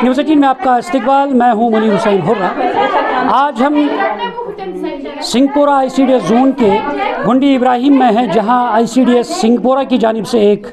News 18 में आपका इस्तकबाल। मैं हूं मुनीर हुसैन हुर्रा। आज हम सिंहपुरा ICDS जोन के गुंडी इब्राहिम में हैं, जहां ICDS सिंहपुरा की जानिब से एक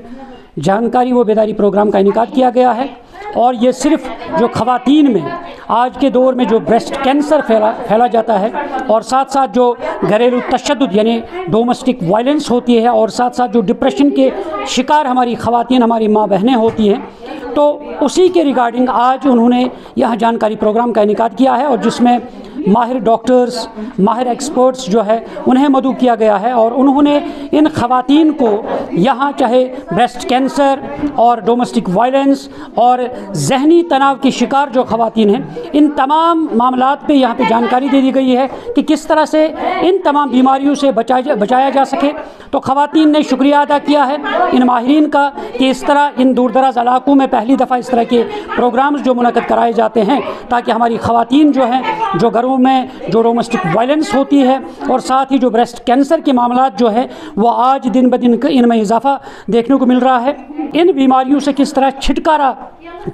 जानकारी व बेदारी प्रोग्राम का इनेकाद किया गया है। और ये सिर्फ जो ख़वातीन में आज के दौर में जो ब्रेस्ट कैंसर फैला जाता है, और साथ साथ जो घरेलू तशद्दुद यानी डोमेस्टिक वायलेंस होती है, और साथ साथ जो डिप्रेशन के शिकार हमारी ख़वातीन, हमारी माँ बहनें होती हैं, तो उसी के रिगार्डिंग आज उन्होंने यह जानकारी प्रोग्राम का इनेकाद किया है, और जिसमें माहिर डॉक्टर्स, माहिर एक्सपर्ट्स जो है उन्हें मदऊ किया गया है। और उन्होंने इन ख़वातीन को यहाँ चाहे ब्रेस्ट कैंसर और डोमेस्टिक वायलेंस और जहनी तनाव की शिकार जो ख़वातीन हैं, इन तमाम मामलात पे यहाँ पे जानकारी दे दी गई है कि किस तरह से इन तमाम बीमारियों से बचाया जा सके। तो ख़वातीन ने शुक्रिया अदा किया है इन माहिरीन का कि इस तरह इन दूर दराज इलाकों में पहली दफ़ा इस तरह के प्रोग्राम्स जो मुनक़द कराए जाते हैं, ताकि हमारी ख़वातीन जो हैं, जो घरों में जो डोमेस्टिक वायलेंस होती है और साथ ही जो ब्रेस्ट कैंसर के मामलात जो है वो आज दिन ब दिन इनमें इजाफा देखने को मिल रहा है। इन बीमारियों से किस तरह छुटकारा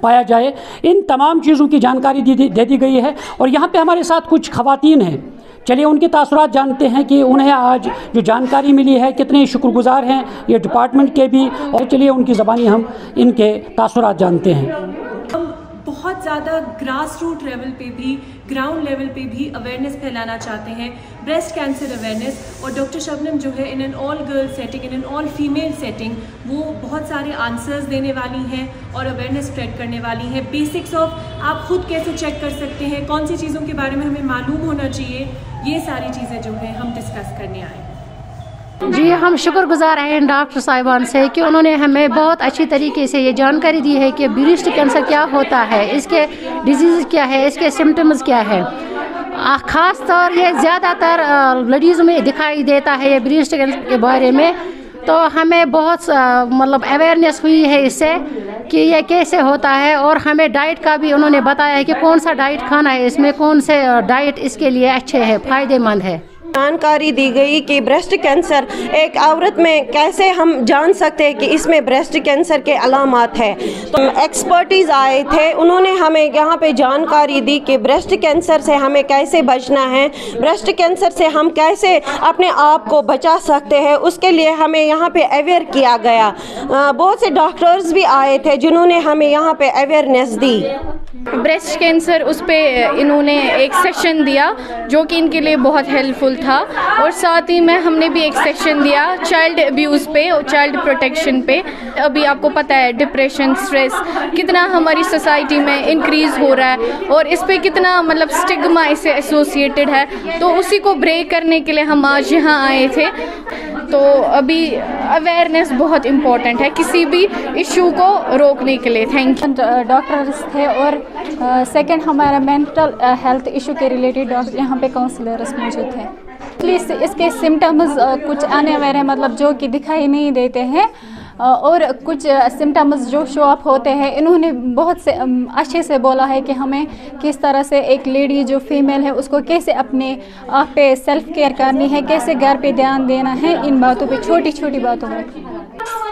पाया जाए, इन तमाम चीज़ों की जानकारी दे दी गई है। और यहाँ पे हमारे साथ कुछ ख़वातीन हैं, चलिए उनके तासुरात जानते हैं कि उन्हें आज जो जानकारी मिली है कितने शुक्रगुजार हैं ये डिपार्टमेंट के भी, और चलिए उनकी ज़बानी हम इनके तासुरात जानते हैं। बहुत ज़्यादा ग्रास रूट लेवल पे भी, ग्राउंड लेवल पे भी अवेयरनेस फैलाना चाहते हैं, ब्रेस्ट कैंसर अवेयरनेस। और डॉक्टर शबनम जो है in an all girl setting, in an all female setting, वो बहुत सारे आंसर्स देने वाली हैं और अवेयरनेस स्प्रेड करने वाली हैं। बेसिक्स ऑफ आप खुद कैसे चेक कर सकते हैं, कौन सी चीज़ों के बारे में हमें मालूम होना चाहिए, ये सारी चीज़ें जो है हम डिस्कस करने आए। जी, हम शुक्रगुजार हैं डॉक्टर साहिबान से कि उन्होंने हमें बहुत अच्छी तरीके से ये जानकारी दी है कि ब्रेस्ट कैंसर क्या होता है, इसके डिजीज़ क्या है, इसके सिम्टम्स क्या है। ख़ास तौर ये ज़्यादातर लेडीज़ में दिखाई देता है ये ब्रेस्ट कैंसर के बारे में। तो हमें बहुत मतलब अवेयरनेस हुई है इससे कि ये कैसे होता है, और हमें डाइट का भी उन्होंने बताया है कि कौन सा डाइट खाना है, इसमें कौन से डाइट इसके लिए अच्छे हैं, फ़ायदेमंद है। जानकारी दी गई कि ब्रेस्ट कैंसर एक औरत में कैसे हम जान सकते हैं कि इसमें ब्रेस्ट कैंसर के अलामात है। तो एक्सपर्टीज़ आए थे, उन्होंने हमें यहाँ पे जानकारी दी कि ब्रेस्ट कैंसर से हमें कैसे बचना है, ब्रेस्ट कैंसर से हम कैसे अपने आप को बचा सकते हैं, उसके लिए हमें यहाँ पे अवेयर किया गया। बहुत से डॉक्टर्स भी आए थे जिन्होंने हमें यहाँ पे अवेयरनेस दी। ब्रेस्ट कैंसर उस पर इन्होंने एक सेक्शन दिया जो कि इनके लिए बहुत हेल्पफुल था, और साथ ही में हमने भी एक सेक्शन दिया चाइल्ड अब्यूज़ पे और चाइल्ड प्रोटेक्शन पे। अभी आपको पता है डिप्रेशन, स्ट्रेस कितना हमारी सोसाइटी में इंक्रीज़ हो रहा है, और इस पे कितना मतलब स्टिग्मा इससे एसोसिएटेड है। तो उसी को ब्रेक करने के लिए हम आज यहाँ आए थे। तो अभी अवेयरनेस बहुत इम्पोर्टेंट है किसी भी इशू को रोकने के लिए। Thank you. डॉक्टर्स थे, और सेकंड हमारा मेंटल हेल्थ इशू के रिलेटेड डॉक्टर यहाँ पे काउंसलर्स मौजूद थे। प्लीज़ इसके सिम्टम्स कुछ आने वाले हैं, मतलब जो कि दिखाई नहीं देते हैं, और कुछ सिम्टम्स जो शो अप होते हैं। इन्होंने बहुत से अच्छे से बोला है कि हमें किस तरह से एक लेडी जो फीमेल है उसको कैसे अपने आप पे सेल्फ केयर करनी है, कैसे घर पे ध्यान देना है, इन बातों पे, छोटी छोटी बातों पे।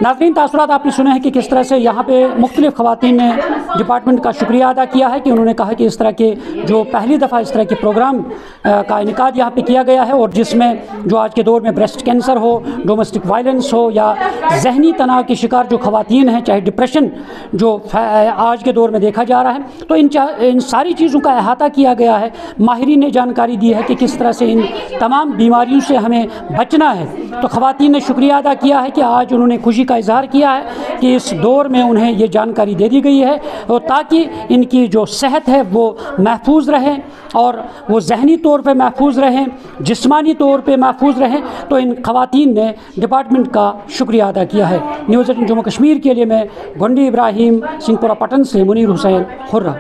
नाज़रीन, तासुरात आपने सुने हैं कि किस तरह से यहाँ पे मुख्तलिफ़ ख़वातीन ने डिपार्टमेंट का शुक्रिया अदा किया है कि उन्होंने कहा कि इस तरह के जो पहली दफ़ा इस तरह के प्रोग्राम का इनेकाद यहाँ पे किया गया है, और जिसमें जो आज के दौर में ब्रेस्ट कैंसर हो, डोमेस्टिक वायलेंस हो, या जहनी तनाव की शिकार जो ख़वातीन हैं, चाहे डिप्रेशन जो आज के दौर में देखा जा रहा है, तो इन सारी चीज़ों का अहाता किया गया है। माहिरीन ने जानकारी दी है कि किस तरह से इन तमाम बीमारियों से हमें बचना है। तो ख़वातीन ने शुक्रिया अदा किया है कि आज उन्होंने खुशी का इजहार किया है कि इस दौर में उन्हें ये जानकारी दे दी गई है, और ताकि इनकी जो सेहत है वो महफूज रहे, और वो जहनी तौर पे महफूज रहें, जिस्मानी तौर पे महफूज रहें। तो इन ख़वातीन ने डिपार्टमेंट का शुक्रिया अदा किया है। न्यूज़ 18 जम्मू कश्मीर के लिए मैं गुंडी इब्राहिम, सिंहपुरा पटन से मुनीर हुसैन हुर्रा।